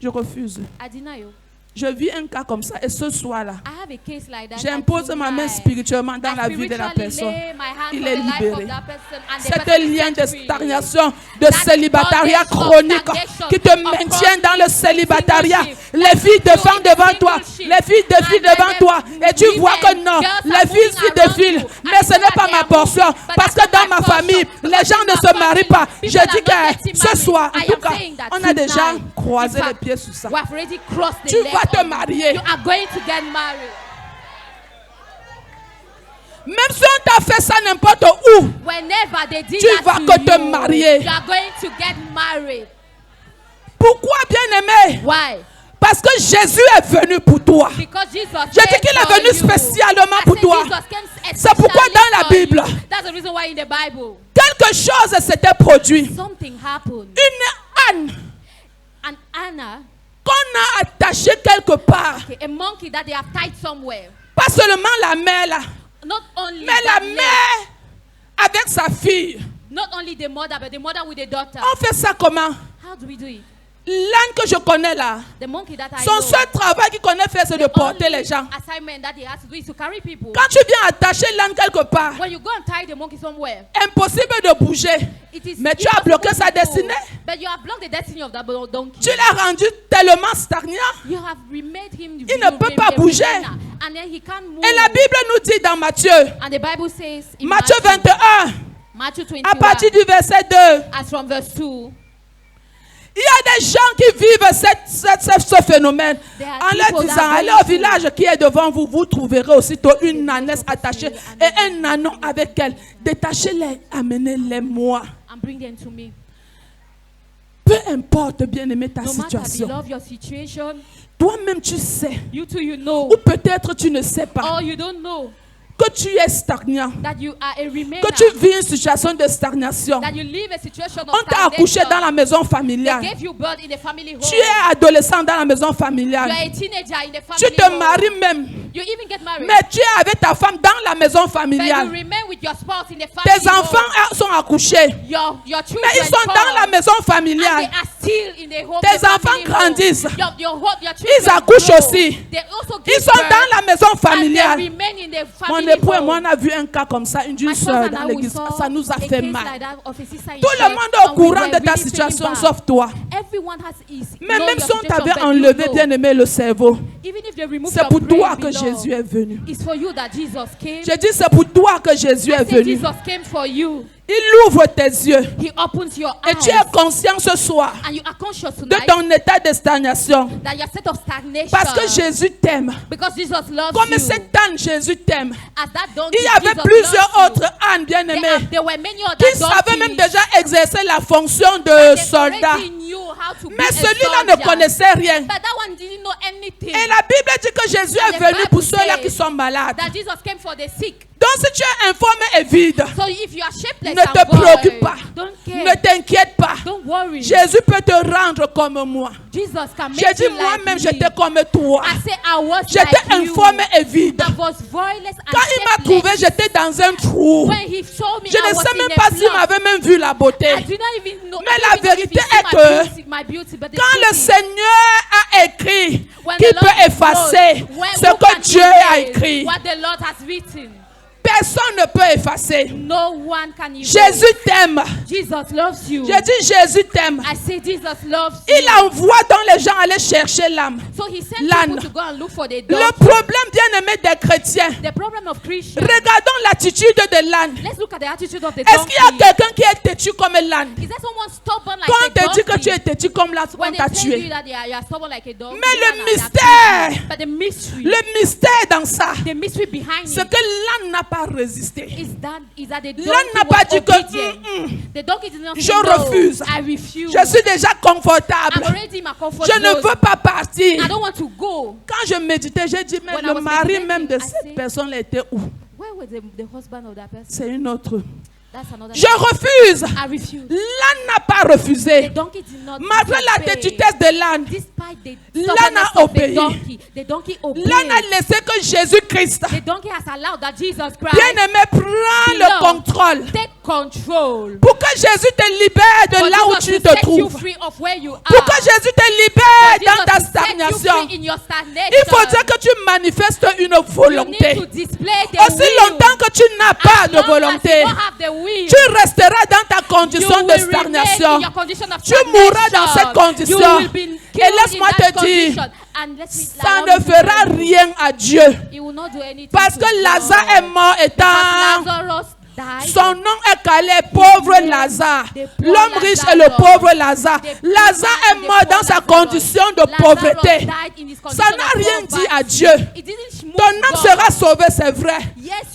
je refuse. I deny you. Je vis un cas comme ça et ce soir-là, I have a case like that. j'impose and ma main tonight, spirituellement dans I la vie de la spiritually personne. lay my hand Il on est the life of libéré. that person and the Cet person is lien set de free. stagnation, de célibataria chronique qui te maintient dans le célibataria. Les filles défendent devant toi. Les filles défilent devant toi. Et tu vois que non, les filles se défilent. Mais ce n'est pas ma portion. Parce que dans ma famille, les gens ne se marient pas. Je dis que ce soir, en tout cas, on a déjà croisé les pieds sur ça. We have already crossed the Tu leg vas te of- marier. You are going to get married. Même si on t'a fait ça n'importe où, Whenever they did Tu that vas to que te you, marier. you are going to get married. pourquoi bien-aimé? Why? Parce que Jésus est venu pour toi. Because Jesus Je dis qu'il est venu spécialement pour toi. C'est pourquoi dans la Bible, That's the reason why in the Bible quelque chose s'était produit. something happened. Une âne And Anna, qu'on a attachée quelque part. okay, a monkey that they have tied somewhere. Pas seulement la mère là, Not only mais la that leg, mère avec sa fille. not only the mother, but the mother with the daughter. On fait ça comment? How do we do it? L'âne que je connais là, The monkey that I son know, seul travail qu'il connaît faire, c'est de porter only les gens. assignment that he has to do is to carry people. Quand tu viens attacher l'âne quelque part, When you go and tie the monkey somewhere, impossible de bouger. it is Mais tu as bloqué sa impossible to go. destinée. But you have blocked the destiny of that donkey. Tu l'as rendu tellement stagnant. You have remade him. Il ne peut pas bouger. And then he can't move. Et la Bible nous dit dans Matthieu, And the Bible says in Matthieu 21, Matthew 21, à partir du verset 2, as from verse 2, il y a des gens qui vivent ce phénomène There are en leur people disant, that allez going au village qui est devant vous, vous trouverez aussitôt une ânesse attachée et un ânon avec elle. Détachez-les, amenez-les moi. and bring them to me. Peu importe, bien-aimé, ta No matter, situation. beloved, your situation, Toi-même, tu sais. you too, you know, Ou peut-être tu ne sais pas or you don't know que tu es stagnant. that you are a remainder, Que tu vis une situation de stagnation. that you live a situation of On t'a accouché dans la maison They familiale. gave you birth in the family home. Tu es adolescent dans la maison You are familiale. a teenager in the family Tu te home. maries même. You even get married. Mais tu es avec ta femme dans la maison But you familiale. remain with your spouse in the family Tes enfants sont accouchés. home. Your children Mais ils sont dans la maison and they familiale. are still in the home. Tes the enfants family home. grandissent. Your Ils children accouchent grow. aussi. They also give Ils sont birth, dans la maison and they familiale. remain in the Mon family époux et home. moi, on a vu un cas comme ça, d'une My soeur spouse dans and I, we l'église. saw Ça nous a a fait case mal. like that of a sister in Tout le church, monde est au and we courant were de ta really situation feeling sauf bad. toi. Everyone has his Mais know même your si on situation, t'avait but you enlevé, know. bien aimé, le cerveau, Even if they remove c'est your pour brain, toi que beloved, Jésus est venu. it's for you that Jesus came. Je dis, c'est pour toi que Jésus I est say venu. Jesus came for you. Il ouvre tes yeux. He opens your Et eyes. tu es conscient ce soir And you are conscious de tonight ton état de stagnation. that your state of stagnation. Parce que Jésus t'aime. Because Jesus loves Comme you. cet âne, Jésus t'aime. As that donkey, Il y avait Jesus plusieurs loves autres ânes bien you. aimés There were many other qui savaient même donkeys déjà exercer la fonction de that soldat. already knew how to be Mais a celui-là soldier. ne connaissait rien. But that one didn't know anything. Et la Bible dit que Jésus est And the venu Bible pour ceux-là says qui sont malades. That Jesus came for the sick. Donc si tu es informé et vide, So if you are shapeless ne and te void, préoccupe pas. don't care. Ne t'inquiète pas. Don't worry. Jésus peut te rendre comme moi. Jesus can make J'ai dit you like moi-même, me. j'étais comme toi. I say I was J'étais like you. informé et vide. I was voiceless and Quand il m'a shapeless. trouvé, j'étais dans un trou. When he saw me, Je I ne was sais in même a pas s'il flood. m'avait même vu la beauté. I did not even know. Mais I la didn't even know if vérité he est see que my beauty, but the quand le truth is, Seigneur a écrit, when qui the Lord peut effacer knows, when ce who que can Dieu a erase écrit? what the Lord has written. personne ne peut effacer. No one can erase. Jésus t'aime. Jesus loves you. Je dis Jésus t'aime. I say Jesus loves you. Il envoie donc les gens aller chercher l'âme. So he sent L'âne. people to go and look for the Le dog. problème, bien aimé des chrétiens, The problem of Christians. regardons l'attitude de l'âne. Let's look at the attitude of the Est-ce qu'il y a donkey. quelqu'un qui est têtu comme l'âne? Is there someone stubborn like Quand on a te dit que donkey? tu es têtu comme l'âne, on When they t'a tell you tué. that you are stubborn like a dog, Mais le they are mystère, killing you. But the mystery, le mystère dans ça, the mystery behind c'est it que l'âne n'a pas résisté. is that the donkey L'âne n'a pas was dit que obedient. The donkey did not je say no. refuse. I refuse. Je suis déjà I'm confortable. already in my comfort Je ne zone. veux pas partir. I don't want to go. Quand je méditais, j'ai dit, mais When I le was mari meditating, même de I cette said, personne était où? Where was the husband of that person? C'est une autre. That's another. Je refuse. I refuse. L'âne n'a pas The refusé. donkey did not Malgré la disobey. têtutesse de l'âne, Despite the L'âne stubbornness a of obéi. the donkey obeyed. l'âne a laissé que Jésus-Christ, The donkey has allowed that Jesus Christ bien-aimé, prend le Beloved, contrôle. take control. Pour que Jésus te libère de For là où Jesus tu to te set you trouves. free of where you are. Pour que Jésus te For libère Jesus dans ta to set you stagnation. free in your stagnation. Il faudrait que tu manifestes une You need to volonté. display the Aussi will. longtemps que tu n'as pas As de long as volonté, you don't have the will, tu resteras dans ta you condition de will remain stagnation. in your condition of Tu mourras dans cette stagnation. condition. You will be Et killed laisse-moi in that te dire, condition. And let me- ça allow ne me to fera tell you, rien à Dieu. He will not do anything Parce to que God. Lazare est mort Because étant... Lazarus died. Son nom est calé, pauvre Lazare. L'homme riche et le pauvre Lazare. Lazare est mort dans sa condition de pauvreté. Ça n'a rien dit à Dieu. Ton âme sera sauvée, c'est vrai.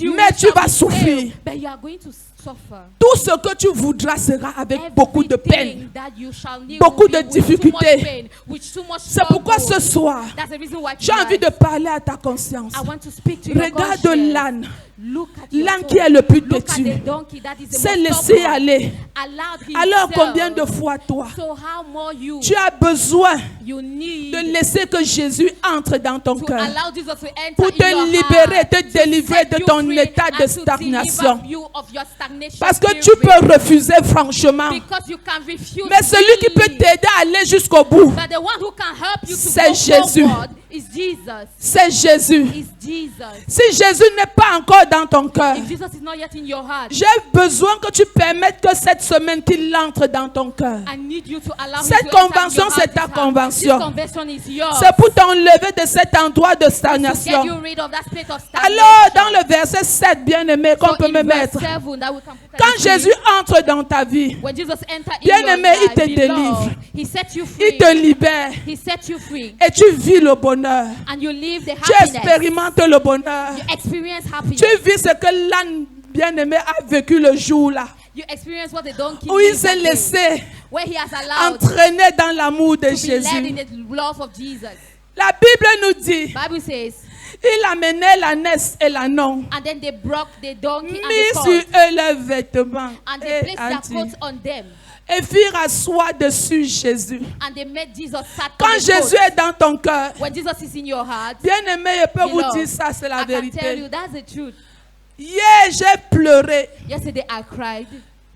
Mais tu vas souffrir. But you are going to suffer. Tout ce que tu voudras sera avec beaucoup de peine. Everything that you shall need Beaucoup will be de with too much difficultés. pain, with too much C'est pourquoi struggle. ce soir, That's the reason why j'ai envie de parler à ta conscience. I want to speak to your Regarde conscience. l'âne. Look at your L'âne soul. qui est le plus Look at têtu. the donkey that is the C'est most laissé stubborn. aller. Allowed Alors himself. combien de fois toi, So how more you tu as besoin you need de laisser que Jésus entre dans ton to cœur allow Jesus to enter pour in te your libérer, heart, te to délivrer set de you ton free état de and to stagnation. deliver you of your stagnation Parce que tu spirit. peux refuser franchement. Because you can refuse Mais celui qui peut freely. t'aider à aller jusqu'au bout, But the one who can help you to c'est go Jésus. forward is Jesus. c'est Jésus. Is Jesus. Si Jésus n'est pas encore dans ton cœur, If Jesus is not yet in your heart, j'ai besoin que tu permettes que cette semaine qu'il entre dans ton cœur. I need you to allow Cette him to enter in convention, your c'est heart ta this time. convention. This convention is yours. C'est pour t'enlever de cet endroit de To get stagnation. you rid of that state of stagnation. Alors, dans le verset 7, bien-aimé, qu'on So peut in me verse mettre, 7 that we can put at quand the Jésus entre dans ta vie, when Jesus entered in Bien-aimé, your il te life, délivre. beloved, he set you free. il te libère He set you free. et tu vis le bonheur. And you live the Tu happiness. expérimentes le bonheur. You experience happiness. Tu vis ce que l'âne bien-aimé a vécu le jour-là, You experience what the donkey où il did s'est that day, laissé where he has allowed entraîner dans l'amour de to be led Jésus. in the love of Jesus. La Bible nous dit, Bible says, il amenait l'ânesse et l'ânon, and then they broke the donkey mis and sur the colt, eux leurs vêtements and they placed their anti- coats on them, et firent asseoir dessus Jésus. and they made Jesus sat Quand on the Jésus coat. est dans ton cœur, When Jesus is in your heart, bien-aimé, je peux vous Beloved, dire ça, c'est la I can tell vérité. you that's the truth. Hier, j'ai pleuré. Yesterday I cried.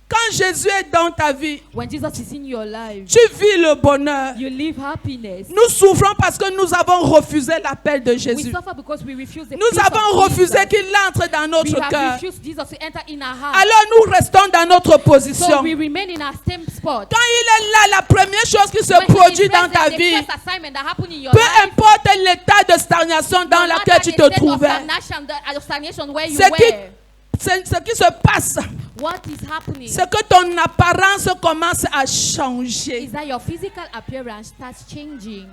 Quand Jésus est dans ta vie, When Jesus is in your life, tu vis le bonheur. you live happiness. Nous souffrons parce que nous avons refusé l'appel de We Jésus. suffer because we refuse the Nous peace of avons refusé Jesus. qu'il entre dans We notre have cœur. refused Jesus to enter in our heart. Alors nous restons dans notre So position. we remain in our same spot. Quand il est là, la première chose qui se When he is produit dans present, ta the vie, first assignment that happened in your peu life, importe l'état de stagnation dans no lequel matter tu the te state of trouvais, stagnation where you ce qui, were, ce qui se passe, what is happening c'est que ton apparence commence à changer. is that your physical appearance starts changing.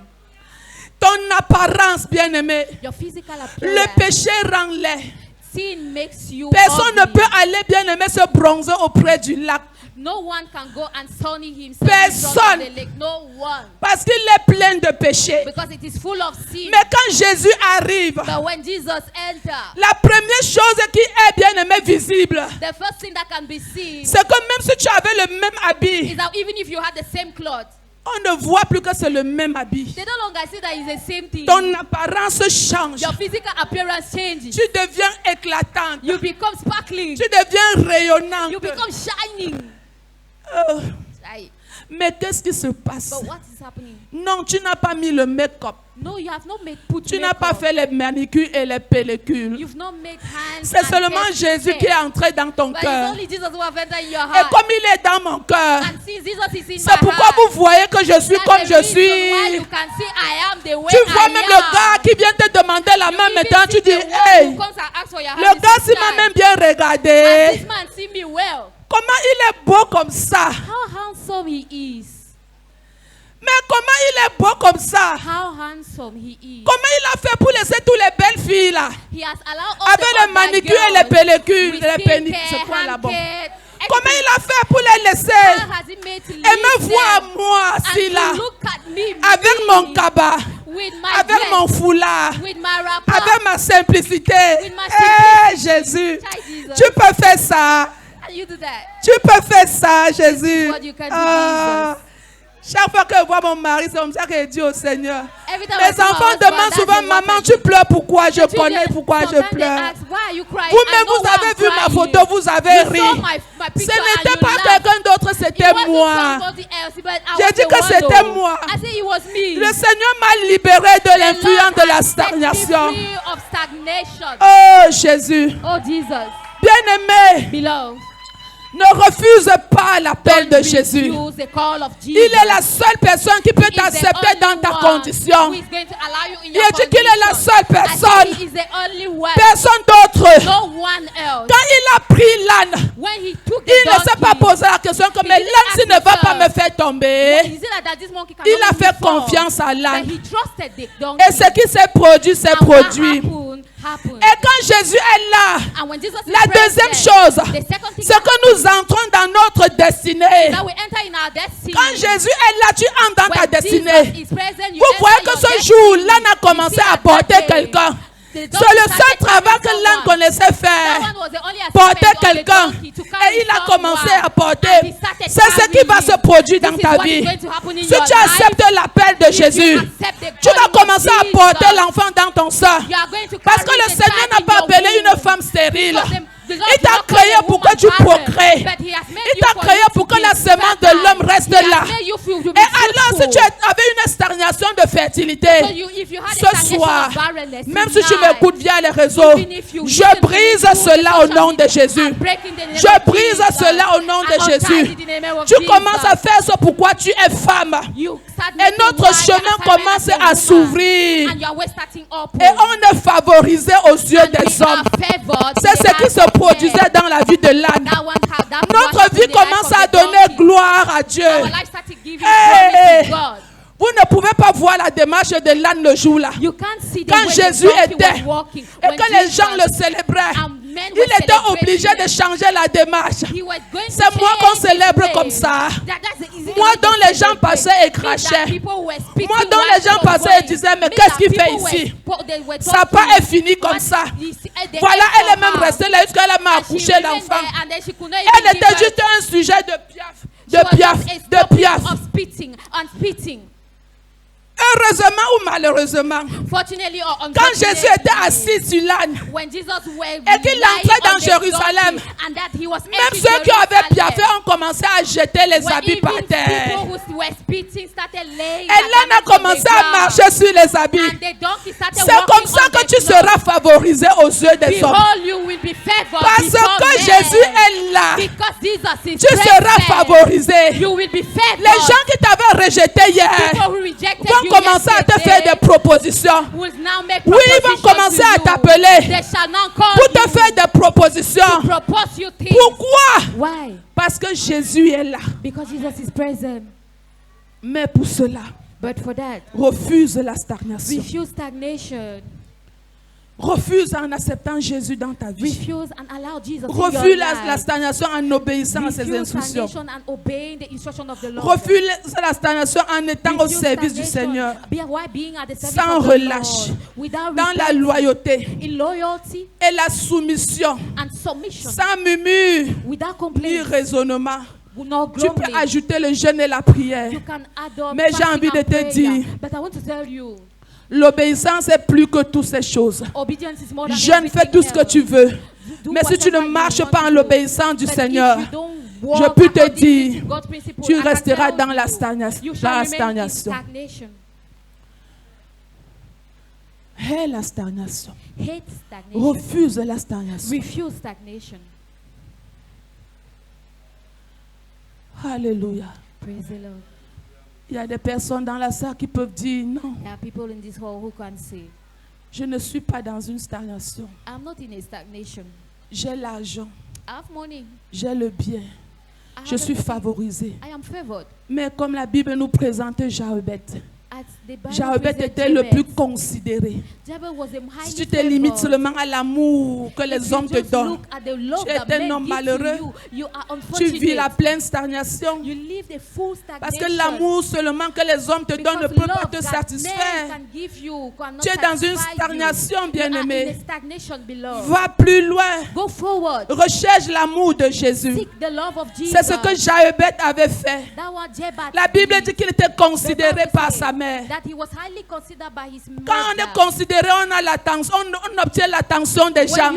Ton apparence, bien-aimé, Your physical le appearance. péché rend laid. Sin makes you Personne ne ugly. peut aller, bien-aimé, se bronzer auprès du lac. No one can go and sunny himself in front Personne. of the lake. No one. Parce qu'il est plein de péché. Because it is full of sin. Mais quand Jésus arrive, But when Jesus enters, la première chose qui est, bien-aimé, visible, the first thing that can be seen c'est que même si tu avais le même habit, is that even if you had the same cloth, on ne voit plus que c'est le même habit. they no longer see that it's the same thing. Ton apparence change. Your physical appearance changes. Tu deviens éclatante. You become sparkling. Tu deviens rayonnante. You become shining. Right. Mais qu'est-ce qui se passe? But what is happening? Non, tu n'as pas mis le make-up. No, you have not put Tu n'as pas makeup. fait les manicures et les pellicules. You've not made hands. C'est and seulement hands Jésus to qui est say. entré dans ton But cœur. it's only Jesus who have entered in your Et heart. comme il est dans mon cœur, And since Jesus is in c'est my pourquoi heart, vous voyez que je suis that's comme the je reason why suis. you can see I am the way Tu vois I même am. le gars qui vient te demander la main You maintenant, even tu see dis, the one hey, who comes and asks for your hand, le you gars say, s'il m'a "Smile." même bien And regardé. this man see me well. Comment il est beau comme ça. How handsome he is. Mais comment il est beau comme ça. How handsome he is. Comment il a fait pour laisser toutes les belles filles là. He has allowed all Avec the les other manicures et les girls pellicules. with Les pénis, skincare, c'est quoi là-bas? handcare, Comment everything. il a fait pour les laisser. How has he made to Et leave me voir them moi and assis to là. look at me, Avec me, mon cabas. with my Avec dress, mon foulard. with my wrapper, Avec ma simplicité. With my Eh Jésus. Child Jesus. Tu peux faire ça. and you do that. Tu peux faire ça, Jésus. what you can do, Ah. Chaque fois que je vois mon mari, c'est comme ça que je dis au Seigneur. Every time I Mes see my enfants husband, demandent that's souvent, the maman, one tu pleures pourquoi? Je The connais children, pourquoi je sometimes they pleure. ask, why are you crying? Vous-même, I know vous why avez I'm vu ma crying. photo, vous avez You ri. saw my Ce picture and n'était you pas laughed. quelqu'un d'autre, It c'était wasn't moi. somebody else, but I J'ai was dit the que one, c'était though. moi. I said it was me. Le Seigneur m'a libéré de l'influence de la stagnation. Free of stagnation. Oh Jésus, Oh Jesus, bien-aimé, beloved, ne refuse pas l'appel de don't Jésus. refuse the call of Jesus. Il est la seule personne qui peut He is the t'accepter dans only ta one condition. who is going to allow you in Il your a dit qu'il est la condition. seule I personne, said he is the only one. personne d'autre. No one else. Quand il a pris l'âne, When he took the il ne s'est pas donkey, posé la question que mais didn't l'âne s'il ne ask va pas himself, me faire tomber. is it like that this monkey cannot Il a let me fait fall? confiance à But l'âne. he trusted the donkey. Et ce qui s'est produit s'est And what produit. happened. Et quand Jésus est là, And when Jesus is la deuxième present, chose, the second thing c'est que nous entrons dans notre destinée. that we enter in our destiny. Quand Jésus est là, tu entres dans ta When destinée. Jesus is present, you Vous voyez enter que your ce destiny. jour, l'âne a commencé You see à that porter that day, quelqu'un. the C'est donkey le seul started travail que carrying l'âne someone. connaissait That faire. one was the only Porter assignment of the quelqu'un. donkey, to carry Et il a commencé someone. à porter. And he started C'est ce qui va carrying. se produire dans This is ta what is vie. going to happen in Si your tu life. acceptes l'appel de If you Jésus, accept the tu vas calling of commencer à Jesus, porter l'enfant dans ton sein. you are going to Parce que carry le the Seigneur child n'a in pas your appelé une womb. femme stérile. Because the Lord Il did t'a not call créé a pour woman que tu barren, procrées. but he has made Il you t'a for créé you to pour que be la semence de fertile. l'homme reste He has là. made you to be Et alors, si tu fruitful. avais une stagnation de fertilité, So if you had a ce stagnation soir, of barrenness même si tu tonight, m'écoutes via les réseaux, even if you je listen to brise me through cela au social nom de media, Jésus. I'm breaking the name Je of brise Jesus. cela au nom de I untie Jésus. it in the name of Tu Jesus. commences à faire ce pourquoi tu es femme. You start Et making notre wise chemin assignment commence as a à woman, s'ouvrir. and your way starting up. Et on est favorisé aux yeux And des we are hommes. favored C'est in the ce qui eyes se of men. produisait dans la vie de l'âne. Notre vie commence à donner gloire à Dieu. Our life started giving Hey! glory to God. Vous ne pouvez pas voir la démarche de l'âne le jour-là. You can't see the Quand way Jésus the donkey était, was walking. et When que les Jesus gens le célébraient, and men il were était celebrating obligé de him, changer la démarche. he was going to C'est moi change qu'on his célèbre way. comme ça. That's the easy Moi way to dont les gens celebrate. passaient et Means that crachaient. people were speaking Moi dont while les gens he was passaient et going. disaient, mais Means qu'est-ce that qu'il fait people ici? they were Sa talking part est finie comme what ça. they Voilà, ate elle est for même her. restée là jusqu'à elle m'a And she accouché remained l'enfant. there, and then she could not Elle even give était birth. juste un sujet de piaf, She was de piaf, just a de topic piaf. of spitting and spitting. Heureusement ou malheureusement, Fortunately or quand Jésus était unfortunately, assis sur l'âne, when Jesus were et qu'il lying entrait on dans the Jérusalem, donkey, and that he was même entering ceux qui avaient Jerusalem, piaffé ont commencé à jeter les when habits par even terre. people who were spitting started laying Et their l'âne a garments on the commencé à ground, marcher sur les habits. and the donkey started C'est walking comme ça on que the tu floor. seras favorisé aux yeux des hommes. Behold, you will be favored Parce before que men. Jésus est là, Because Jesus is tu seras present, favorisé. you will be favored. Les gens qui t'avaient rejeté hier People who rejected vont you commencer à te faire yesterday des propositions. will now make Oui, ils vont propositions commencer to à you. t'appeler They shall now call pour te you faire des propositions. to propose you things. Pourquoi? Why? Parce que Jésus est là. Because Jesus is present. Mais pour cela, But for that, refuse la stagnation. refuse stagnation. Refuse en acceptant Jésus dans ta vie. Refuse and allow Jesus in Refuse your la life. stagnation en obéissant à ses Refuse instructions. stagnation and obeying the instruction of the Lord. Refuse la stagnation en étant au Refuse service du stagnation Seigneur. while being at the service Sans of the relâche. Lord, without Dans la repenting, loyauté in loyalty et la soumission. and submission, Sans murmure without ni complaint, raisonnement. no Tu peux grumbling. ajouter le jeûne et la prière. You can add up Mais j'ai fasting envie de and te prayer. dire, But I want to tell you, l'obéissance est plus que toutes ces choses. obedience is more than Jeûne, fais everything tout ce que else. tu veux. Do Mais si tu ne whatever you marches want pas en to do. l'obéissance du But Seigneur, if you don't je peux te dire, tu resteras dans la stagnation. Hais la stagnation. Refuse la stagnation. Refuse stagnation. Alléluia. Praise the Lord. Il y a des personnes dans la salle qui peuvent dire non. There are people in this hall who can say, Je ne suis pas dans une stagnation. I'm not in a stagnation. J'ai l'argent, I have money. j'ai le bien, I je have suis everything. favorisé. I am favored. Mais comme la Bible nous présente Jochebed, As the Bible Jochebed presents était le Jabez, plus considéré. Jabez was a Si highly tu te limites favored. seulement à l'amour que If les you hommes te just donnent, look at the love tu es that un men homme give to malheureux. you, you are Tu vis la unfortunate. pleine stagnation. You live the full Parce stagnation. que l'amour seulement que les hommes te donnent ne Because peut pas love te that men satisfaire. can give you cannot Tu es dans une satisfy stagnation, you. You are bien-aimé. in a stagnation, beloved. Va plus loin. Go forward. Recherche l'amour de Jésus. Seek the love of Jesus. C'est ce que Jochebed avait fait. That what Jabez La Bible did. dit qu'il était The considéré Bible par says sa mère. that he was highly considered by his mother. Quand on est considéré, on a l'attention, on obtient l'attention des When gens.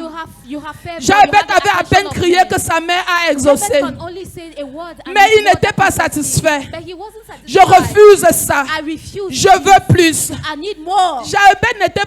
you have favor, Jochebed you have the avait à attention peine of crié men. que sa mère a Jabez exaucé. can only say a word and Mais his il n'était mother pas can see. satisfait. But he wasn't satisfied. Je refuse ça. I refuse. Je veux plus. I need more. Jochebed n'était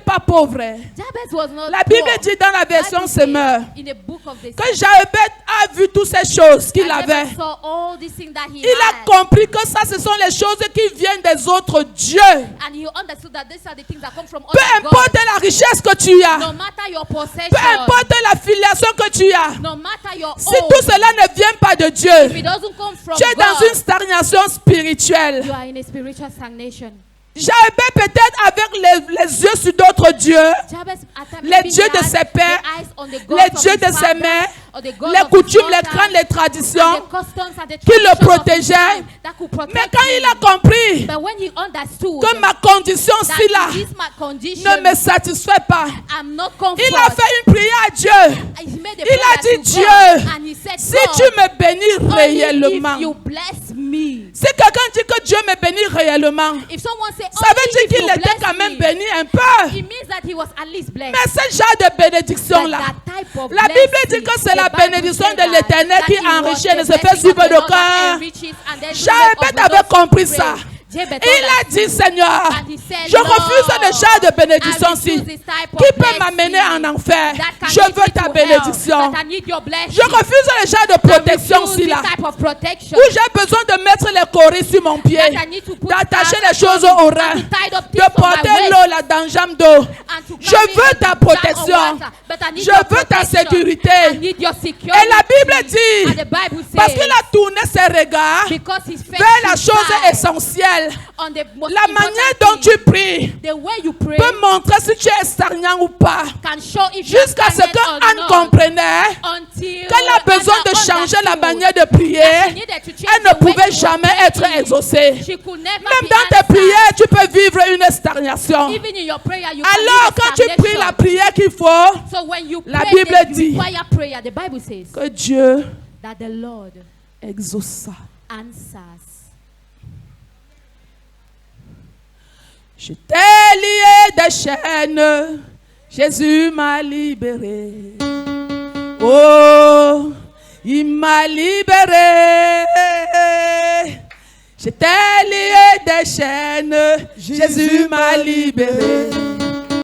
pas pauvre. Jabez was not La Bible poor. dit dans la version Bible Semeur says in the book of the que Jochebed a vu toutes ces choses qu'il that avait. Jabez saw all these things that he Il a had. compris que ça, ce sont les choses qui viennent des autres dieux. And he understood that these are the things that come from Peu other importe gods. la richesse que tu as, No matter your possession, peu importe la filiation que tu as, no matter your si own, tout cela ne vient pas de if it Dieu, doesn't come from tu es dans God, une stagnation spirituelle. you are in a spiritual stagnation. Jochebed peut-être avec les yeux sur d'autres dieux, Jabez, at times, les maybe dieux he de had ses pères, the eyes on the gods les of dieux his de ses father, mères, or the gods les of his coutumes, les daughters, crânes, les and the traditions. customs and the qui le traditions of his protégeait. time that could protect Mais quand il him. a compris But when he understood que ma condition that si là this my condition, ne me satisfait pas, I'm not comfort. il a fait une prière à Dieu. He made a Il a prayer dit, to Dieu, God, and he said, si God, tu me bénis only réellement, if you bless me. si quelqu'un dit que Dieu me bénit réellement, If someone say, ça veut dire only if qu'il you était bless quand même me, béni un peu. it means that he was at least blessed. Mais ce genre de bénédiction-là, That type of la Bible dit blessing, que c'est la the Bible bénédiction said de that l'Éternel qui he was enrichit et ne the se fait blessing suivre of the de Lord that cœur. enriches and then Jochebed of avait those who compris pray. ça. Jabez Il a dit, Seigneur, and he said, je refuse Lord, le genre de bénédiction-ci I refuse this type of qui peut blessing m'amener en enfer. that can Je lead veux me ta to bénédiction. hell, but I need your blessing. Je refuse le genre de I protection-ci refuse là, this type of protection où j'ai besoin de mettre les coris sur mon pied, that I need to put d'attacher back les choses and au rein, to tie up de things on my porter waist l'eau là dans jambe d'eau. and to Je carry veux a ta jar of protection. water, but I need Je your veux ta protection. sécurité. I need your security. Et la Bible And dit, the Bible says, parce qu'il a tourné ses regards because his face vers la is chose high essentielle, on the most la manière important dont thing, tu pries the way you pray peut montrer si tu es stagnant ou pas. can show if you are Jusqu'à ce stagnant que or Anne not, comprenait until qu'elle a besoin de Anna changer la understood manière de prier. that she needed to change Elle ne the way pouvait she was jamais être praying. exaucée. She could never Même be dans tes answered. prières, tu peux vivre une stagnation. Even in your prayer, you Alors, can quand live tu in pries la stagnation. prière qu'il faut, So when you la pray Bible the dit required prayer, the Bible says que Dieu that the Lord exauça. answers. Je t'ai lié des chaînes, Jésus m'a libéré. Oh, il m'a libéré. Je t'ai lié des chaînes, Jésus m'a libéré.